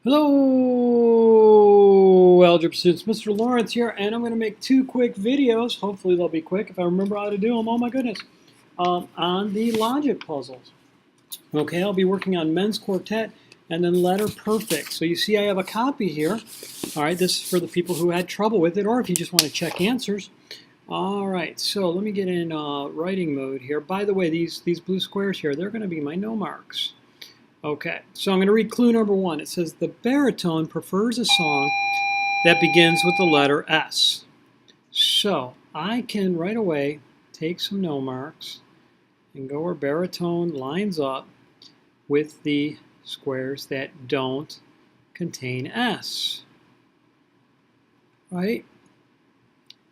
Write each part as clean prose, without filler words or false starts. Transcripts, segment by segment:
Hello, algebra students. Mr. Lawrence here, and I'm going to make two quick videos. Hopefully they'll be quick if I remember how to do them. Oh my goodness. On the logic puzzles. Okay, I'll be working on men's quartet and then letter perfect. So you see I have a copy here. All right, this is for the people who had trouble with it, or if you just want to check answers. All right, so let me get in writing mode here. By the way, these blue squares here, they're going to be my no marks. Okay, so I'm going to read clue number one. It says, the baritone prefers a song that begins with the letter S. So I can right away take some no marks and go where baritone lines up with the squares that don't contain S. Right?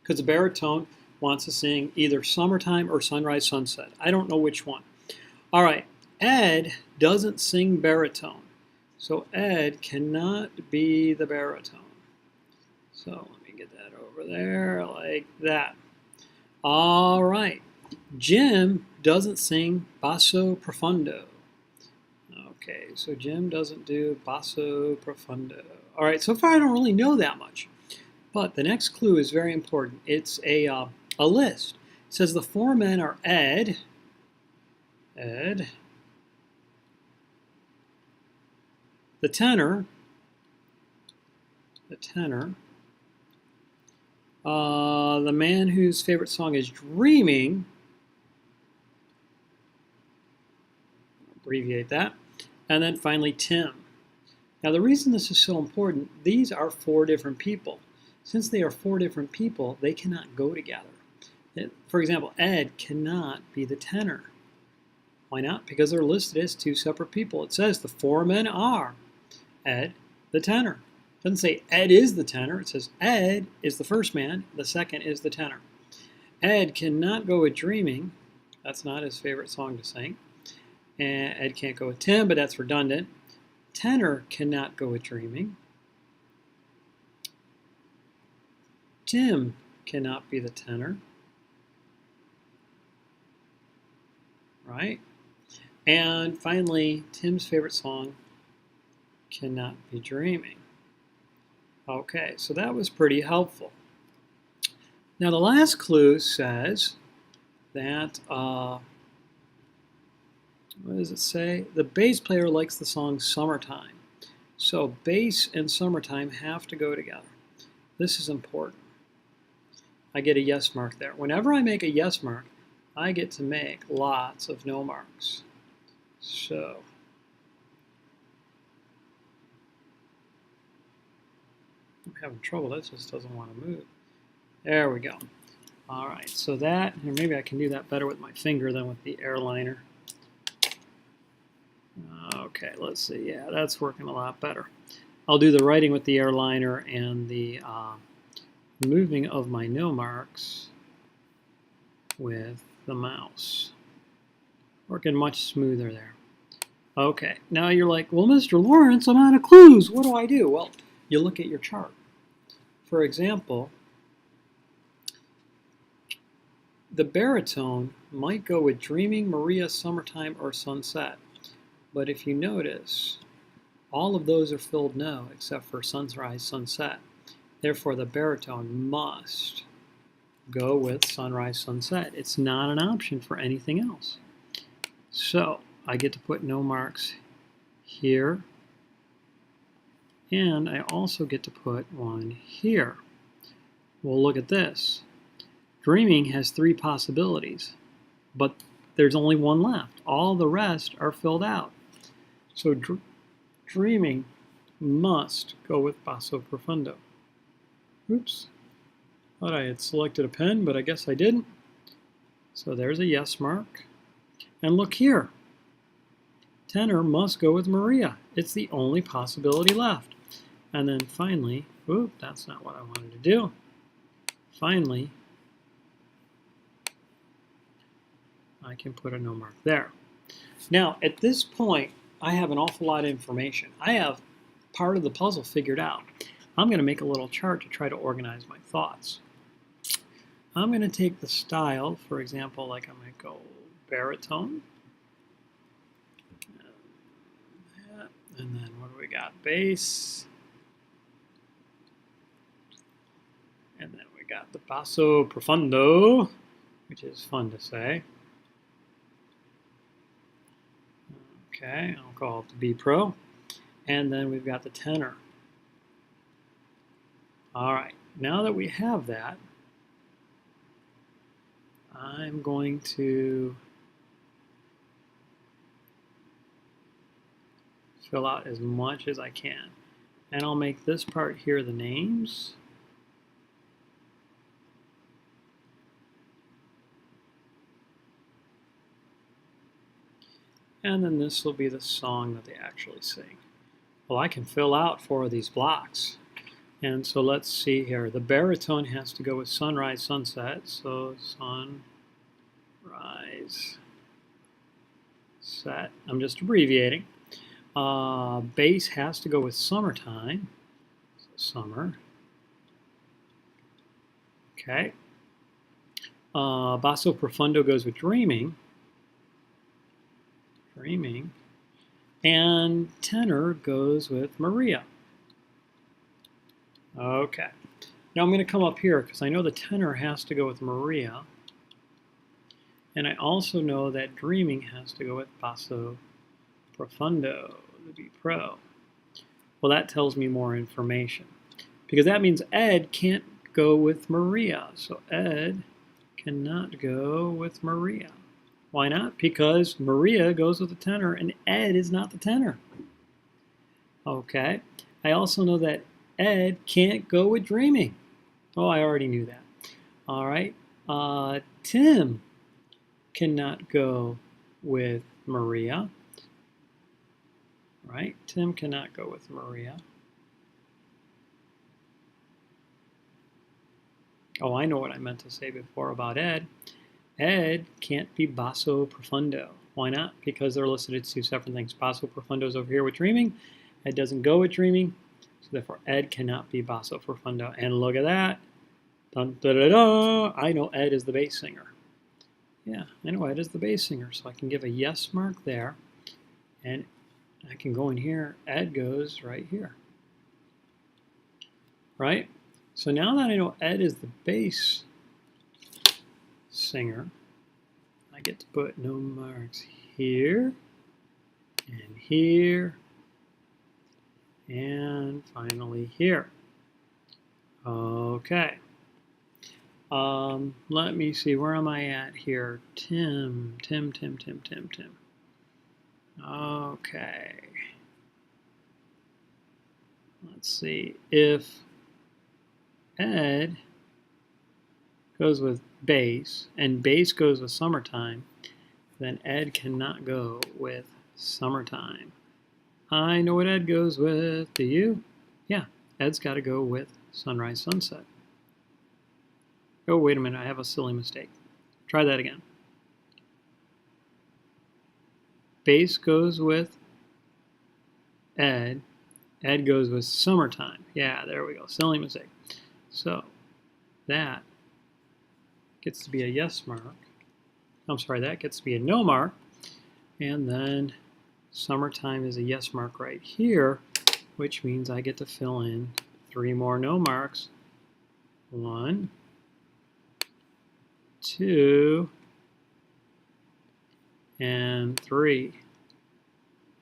Because the baritone wants to sing either summertime or sunrise, sunset. I don't know which one. All right. Ed doesn't sing baritone, so Ed cannot be the baritone. So let me get that over there like that. All right. Jim doesn't sing basso profundo. Okay, so Jim doesn't do basso profundo. All right, so far I don't really know that much, but the next clue is very important. It's a list. It says the four men are Ed, the tenor, the man whose favorite song is Dreaming, abbreviate that, and then finally Tim. Now the reason this is so important, these are four different people. Since they are four different people, they cannot go together. For example, Ed cannot be the tenor. Why not? Because they're listed as two separate people. It says the four men are Ed, the tenor. It doesn't say Ed is the tenor. It says Ed is the first man. The second is the tenor. Ed cannot go with Dreaming. That's not his favorite song to sing. And Ed can't go with Tim, but that's redundant. Tenor cannot go with Dreaming. Tim cannot be the tenor. Right? And finally, Tim's favorite song cannot be Dreaming. Okay, so that was pretty helpful. Now the last clue says that, what does it say? The bass player likes the song Summertime. So bass and summertime have to go together. This is important. I get a yes mark there. Whenever I make a yes mark, I get to make lots of no marks. So I'm having trouble. That just doesn't want to move. There we go. All right, so that, or maybe I can do that better with my finger than with the airliner. Okay, let's see. Yeah, that's working a lot better. I'll do the writing with the airliner and the moving of my no marks with the mouse. Working much smoother there. Okay, now you're like, well, Mr. Lawrence, I'm out of clues. What do I do? Well, you look at your chart. For example, the baritone might go with Dreaming, Maria, Summertime, or Sunset. But if you notice, all of those are filled no, except for Sunrise, Sunset. Therefore, the baritone must go with Sunrise, Sunset. It's not an option for anything else. So I get to put no marks here, and I also get to put one here. Well, look at this. Dreaming has three possibilities, but there's only one left. All the rest are filled out. So Dreaming must go with basso profundo. Oops. Thought I had selected a pen, but I guess I didn't. So there's a yes mark. And look here. Tenor must go with Maria. It's the only possibility left. And then finally, oop, that's not what I wanted to do. Finally, I can put a no mark there. Now, at this point, I have an awful lot of information. I have part of the puzzle figured out. I'm going to make a little chart to try to organize my thoughts. I'm going to take the style, for example, like I'm going to go baritone. And then what do we got bass. And then we got the basso profundo, which is fun to say. Okay, I'll call it the B pro. And then we've got the tenor. All right, now that we have that, I'm going to fill out as much as I can. And I'll make this part here the names. And then this will be the song that they actually sing. Well, I can fill out 4 of these blocks. And so let's see here. The baritone has to go with sunrise, sunset. So sunrise, set. I'm just abbreviating. Bass has to go with summertime. So summer. Okay. Basso profundo goes with dreaming. Dreaming. And tenor goes with Maria. Okay. Now I'm going to come up here because I know the tenor has to go with Maria. And I also know that dreaming has to go with basso profundo, the B pro. Well, that tells me more information. Because that means Ed can't go with Maria. So Ed cannot go with Maria. Why not? Because Maria goes with the tenor and Ed is not the tenor. Okay. I also know that Ed can't go with dreaming. Oh, I already knew that. All right. Tim cannot go with Maria. Right? Tim cannot go with Maria. Oh, I know what I meant to say before about Ed. Ed can't be basso profundo. Why not? Because they're listed as 2 separate things. Basso profundo is over here with dreaming. Ed doesn't go with dreaming. So therefore, Ed cannot be basso profundo. And look at that. Dun, da, da, da. I know Ed is the bass singer. Yeah, I know Ed is the bass singer. So I can give a yes mark there. And I can go in here. Ed goes right here. Right? So now that I know Ed is the bass singer, I get to put no marks here and here and finally here. Okay. Let me see, where am I at here? Tim. Okay. Let's see, if Ed goes with bass, and bass goes with summertime, then Ed cannot go with summertime. I know what Ed goes with. Do you? Yeah, Ed's got to go with sunrise, sunset. Oh, wait a minute, I have a silly mistake. Try that again. Bass goes with Ed. Ed goes with summertime. Yeah, there we go. Silly mistake. So that gets to be a yes mark. I'm sorry, that gets to be a no mark. And then summertime is a yes mark right here, which means I get to fill in 3 more no marks. 1, 2, and 3.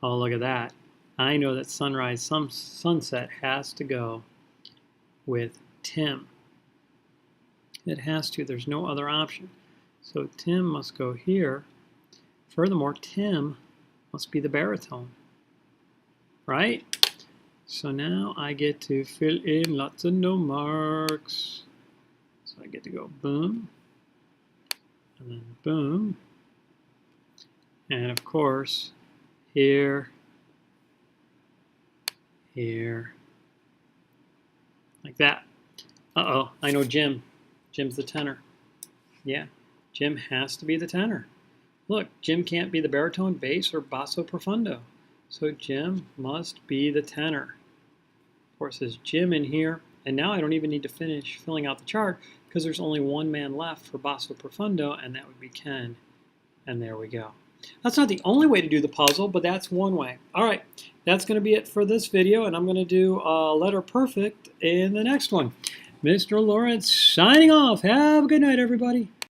Oh, look at that. I know that sunrise, sunset has to go with Tim. It has to. There's no other option. So Tim must go here. Furthermore, Tim must be the baritone. Right? So now I get to fill in lots of no marks. So I get to go boom, and then boom, and of course, here, here, like that. Uh-oh, I know Jim. Jim's the tenor. Yeah, Jim has to be the tenor. Look, Jim can't be the baritone, bass, or basso profundo. So Jim must be the tenor. Of course, there's Jim in here. And now I don't even need to finish filling out the chart because there's only one man left for basso profundo, and that would be Ken. And there we go. That's not the only way to do the puzzle, but that's one way. All right, that's going to be it for this video, and I'm going to do letter perfect in the next one. Mr. Lawrence signing off. Have a good night, everybody.